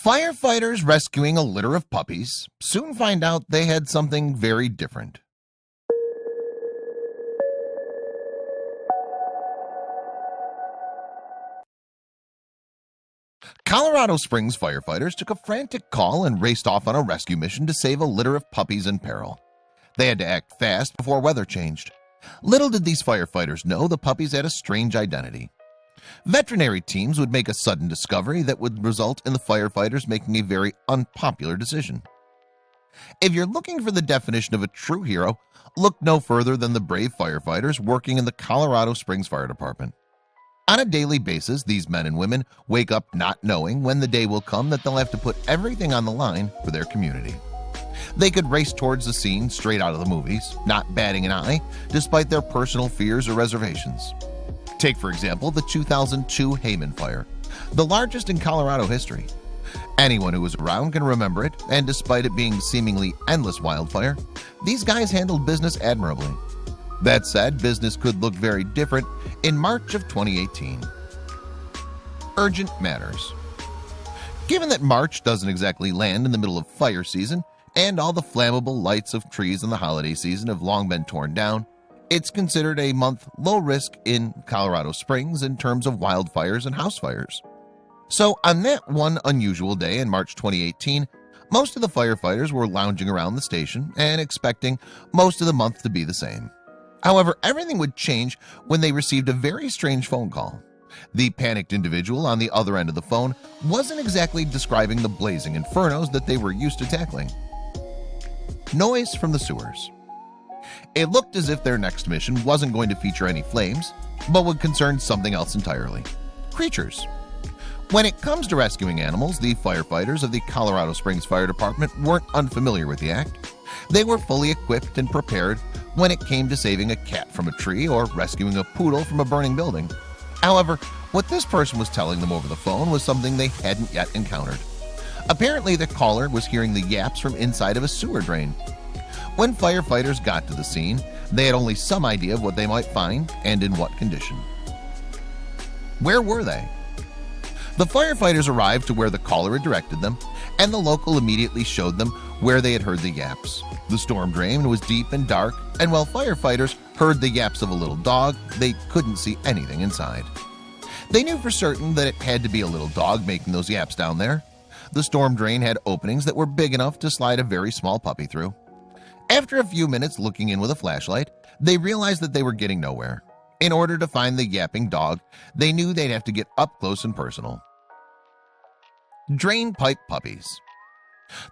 Firefighters rescuing a litter of puppies soon find out they had something very different. Colorado Springs firefighters took a frantic call and raced off on a rescue mission to save a litter of puppies in peril. They had to act fast before weather changed. Little did these firefighters know the puppies had a strange identity. Veterinary teams would make a sudden discovery that would result in the firefighters making a very unpopular decision. If you're looking for the definition of a true hero, look no further than the brave firefighters working in the Colorado Springs Fire Department. On a daily basis, these men and women wake up not knowing when the day will come that they'll have to put everything on the line for their community. They could race towards the scene straight out of the movies, not batting an eye, despite their personal fears or reservations. Take, for example, the 2002 Hayman Fire, the largest in Colorado history. Anyone who was around can remember it, and despite it being seemingly endless wildfire, these guys handled business admirably. That said, business could look very different in March of 2018. Urgent matters. Given that March doesn't exactly land in the middle of fire season, and all the flammable lights of trees in the holiday season have long been torn down, it's considered a month low risk in Colorado Springs in terms of wildfires and house fires. So on that one unusual day in March 2018, most of the firefighters were lounging around the station and expecting most of the month to be the same. However, everything would change when they received a very strange phone call. The panicked individual on the other end of the phone wasn't exactly describing the blazing infernos that they were used to tackling. Noise from the sewers. It looked as if their next mission wasn't going to feature any flames, but would concern something else entirely. Creatures. When it comes to rescuing animals, the firefighters of the Colorado Springs Fire Department weren't unfamiliar with the act. They were fully equipped and prepared when it came to saving a cat from a tree or rescuing a poodle from a burning building. However, what this person was telling them over the phone was something they hadn't yet encountered. Apparently, the caller was hearing the yaps from inside of a sewer drain. When firefighters got to the scene, they had only some idea of what they might find and in what condition. Where were they? The firefighters arrived to where the caller had directed them, and the local immediately showed them where they had heard the yaps. The storm drain was deep and dark, and while firefighters heard the yaps of a little dog, they couldn't see anything inside. They knew for certain that it had to be a little dog making those yaps down there. The storm drain had openings that were big enough to slide a very small puppy through. After a few minutes looking in with a flashlight, they realized that they were getting nowhere. In order to find the yapping dog, they knew they'd have to get up close and personal. Drain pipe puppies.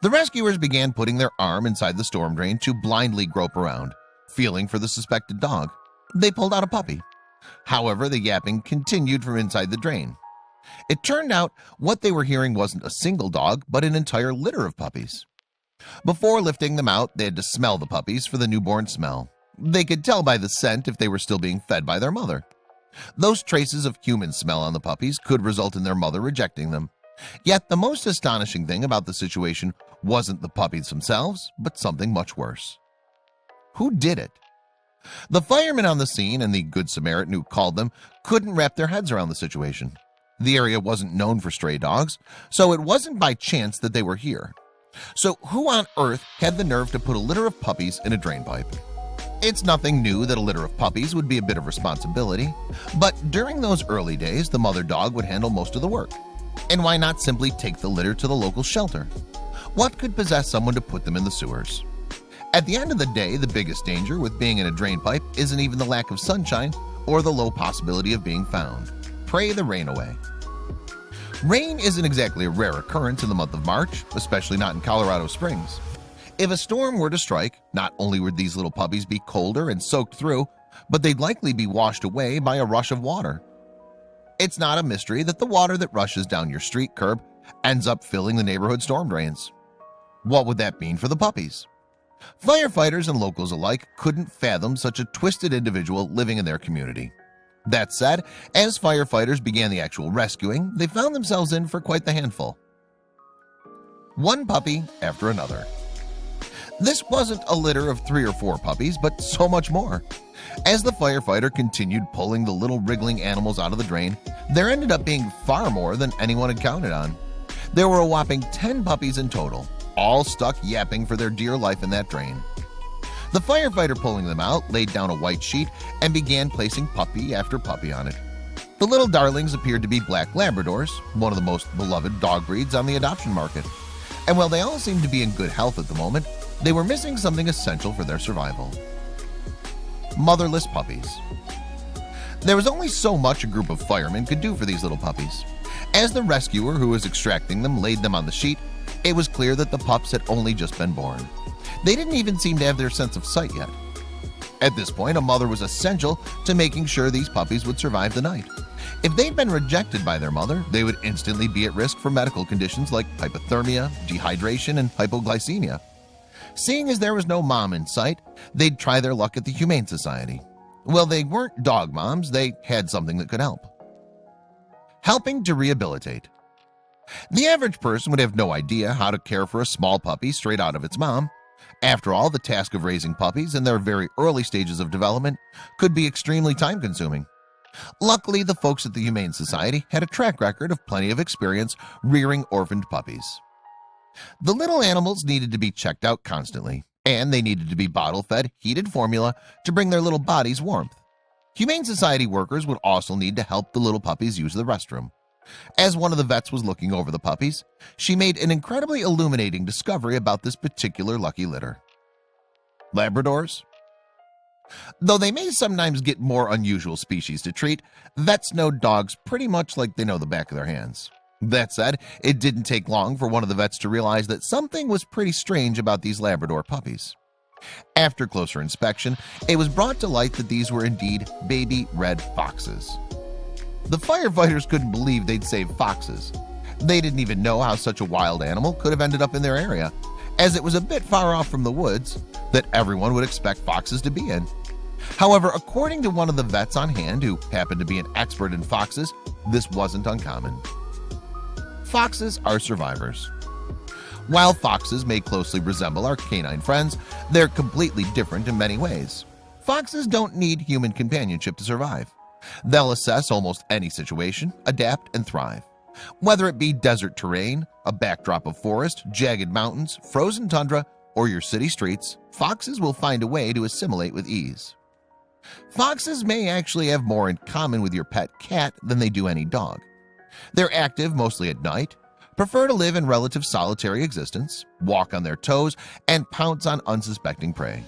The rescuers began putting their arm inside the storm drain to blindly grope around, feeling for the suspected dog. They pulled out a puppy. However, the yapping continued from inside the drain. It turned out what they were hearing wasn't a single dog, but an entire litter of puppies. Before lifting them out, they had to smell the puppies for the newborn smell. They could tell by the scent if they were still being fed by their mother. Those traces of human smell on the puppies could result in their mother rejecting them. Yet the most astonishing thing about the situation wasn't the puppies themselves, but something much worse. Who did it? The firemen on the scene and the Good Samaritan who called them couldn't wrap their heads around the situation. The area wasn't known for stray dogs, so it wasn't by chance that they were here. So who on earth had the nerve to put a litter of puppies in a drain pipe? It's nothing new that a litter of puppies would be a bit of responsibility, but during those early days, the mother dog would handle most of the work. And why not simply take the litter to the local shelter? What could possess someone to put them in the sewers? At the end of the day, the biggest danger with being in a drain pipe isn't even the lack of sunshine or the low possibility of being found. Pray the rain away. Rain isn't exactly a rare occurrence in the month of March, especially not in Colorado Springs. If a storm were to strike, not only would these little puppies be colder and soaked through, but they'd likely be washed away by a rush of water. It's not a mystery that the water that rushes down your street curb ends up filling the neighborhood storm drains. What would that mean for the puppies? Firefighters and locals alike couldn't fathom such a twisted individual living in their community. That said, as firefighters began the actual rescuing, they found themselves in for quite the handful. One puppy after another. This wasn't a litter of 3 or 4 puppies, but so much more. As the firefighter continued pulling the little wriggling animals out of the drain, there ended up being far more than anyone had counted on. There were a whopping 10 puppies in total, all stuck yapping for their dear life in that drain. The firefighter pulling them out laid down a white sheet and began placing puppy after puppy on it. The little darlings appeared to be black Labradors, one of the most beloved dog breeds on the adoption market. And while they all seemed to be in good health at the moment, they were missing something essential for their survival: motherless puppies. There was only so much a group of firemen could do for these little puppies. As the rescuer who was extracting them laid them on the sheet, it was clear that the pups had only just been born. They didn't even seem to have their sense of sight yet. At this point, a mother was essential to making sure these puppies would survive the night. If they'd been rejected by their mother, they would instantly be at risk for medical conditions like hypothermia, dehydration, and hypoglycemia. Seeing as there was no mom in sight, they'd try their luck at the Humane Society. Well, they weren't dog moms, they had something that could help. Helping to rehabilitate. The average person would have no idea how to care for a small puppy straight out of its mom. After all, the task of raising puppies in their very early stages of development could be extremely time-consuming. Luckily, the folks at the Humane Society had a track record of plenty of experience rearing orphaned puppies. The little animals needed to be checked out constantly, and they needed to be bottle-fed heated formula to bring their little bodies warmth. Humane Society workers would also need to help the little puppies use the restroom. As one of the vets was looking over the puppies, she made an incredibly illuminating discovery about this particular lucky litter: Labradors. Though they may sometimes get more unusual species to treat, vets know dogs pretty much like they know the back of their hands. That said, it didn't take long for one of the vets to realize that something was pretty strange about these Labrador puppies. After closer inspection, it was brought to light that these were indeed baby red foxes. The firefighters couldn't believe they'd saved foxes. They didn't even know how such a wild animal could have ended up in their area, as it was a bit far off from the woods that everyone would expect foxes to be in. However, according to one of the vets on hand, who happened to be an expert in foxes, this wasn't uncommon. Foxes are survivors. While foxes may closely resemble our canine friends, they're completely different in many ways. Foxes don't need human companionship to survive. They'll assess almost any situation, adapt, and thrive. Whether it be desert terrain, a backdrop of forest, jagged mountains, frozen tundra, or your city streets, foxes will find a way to assimilate with ease. Foxes may actually have more in common with your pet cat than they do any dog. They're active mostly at night, prefer to live in relative solitary existence, walk on their toes, and pounce on unsuspecting prey.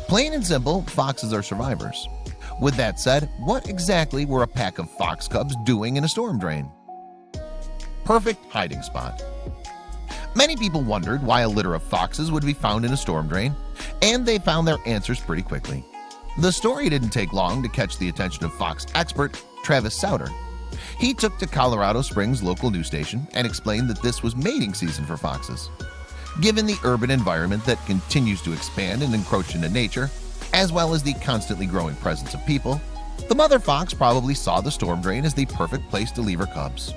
Plain and simple, foxes are survivors. With that said, what exactly were a pack of fox cubs doing in a storm drain? Perfect hiding spot. Many people wondered why a litter of foxes would be found in a storm drain, and they found their answers pretty quickly. The story didn't take long to catch the attention of fox expert Travis Souter. He took to Colorado Springs' local news station and explained that this was mating season for foxes. Given the urban environment that continues to expand and encroach into nature, as well as the constantly growing presence of people, the mother fox probably saw the storm drain as the perfect place to leave her cubs.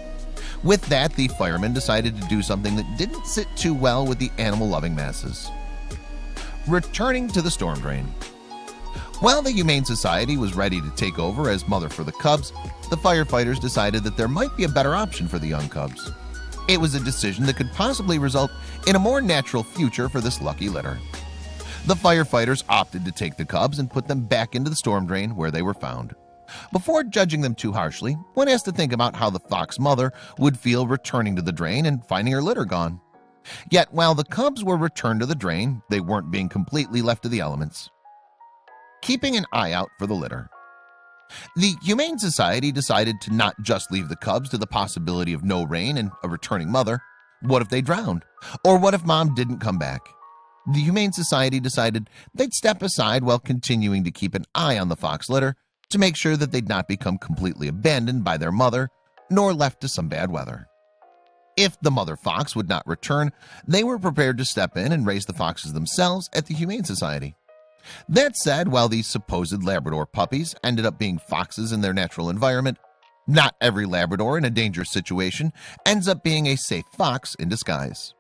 With that, the firemen decided to do something that didn't sit too well with the animal-loving masses: returning to the storm drain. While the Humane Society was ready to take over as mother for the cubs, the firefighters decided that there might be a better option for the young cubs. It was a decision that could possibly result in a more natural future for this lucky litter. The firefighters opted to take the cubs and put them back into the storm drain where they were found. Before judging them too harshly, one has to think about how the fox mother would feel returning to the drain and finding her litter gone. Yet while the cubs were returned to the drain, they weren't being completely left to the elements. Keeping an eye out for the litter. The Humane Society decided to not just leave the cubs to the possibility of no rain and a returning mother. What if they drowned? Or what if mom didn't come back? The Humane Society decided they'd step aside while continuing to keep an eye on the fox litter to make sure that they'd not become completely abandoned by their mother, nor left to some bad weather. If the mother fox would not return, they were prepared to step in and raise the foxes themselves at the Humane Society. That said, while these supposed Labrador puppies ended up being foxes in their natural environment, not every Labrador in a dangerous situation ends up being a safe fox in disguise.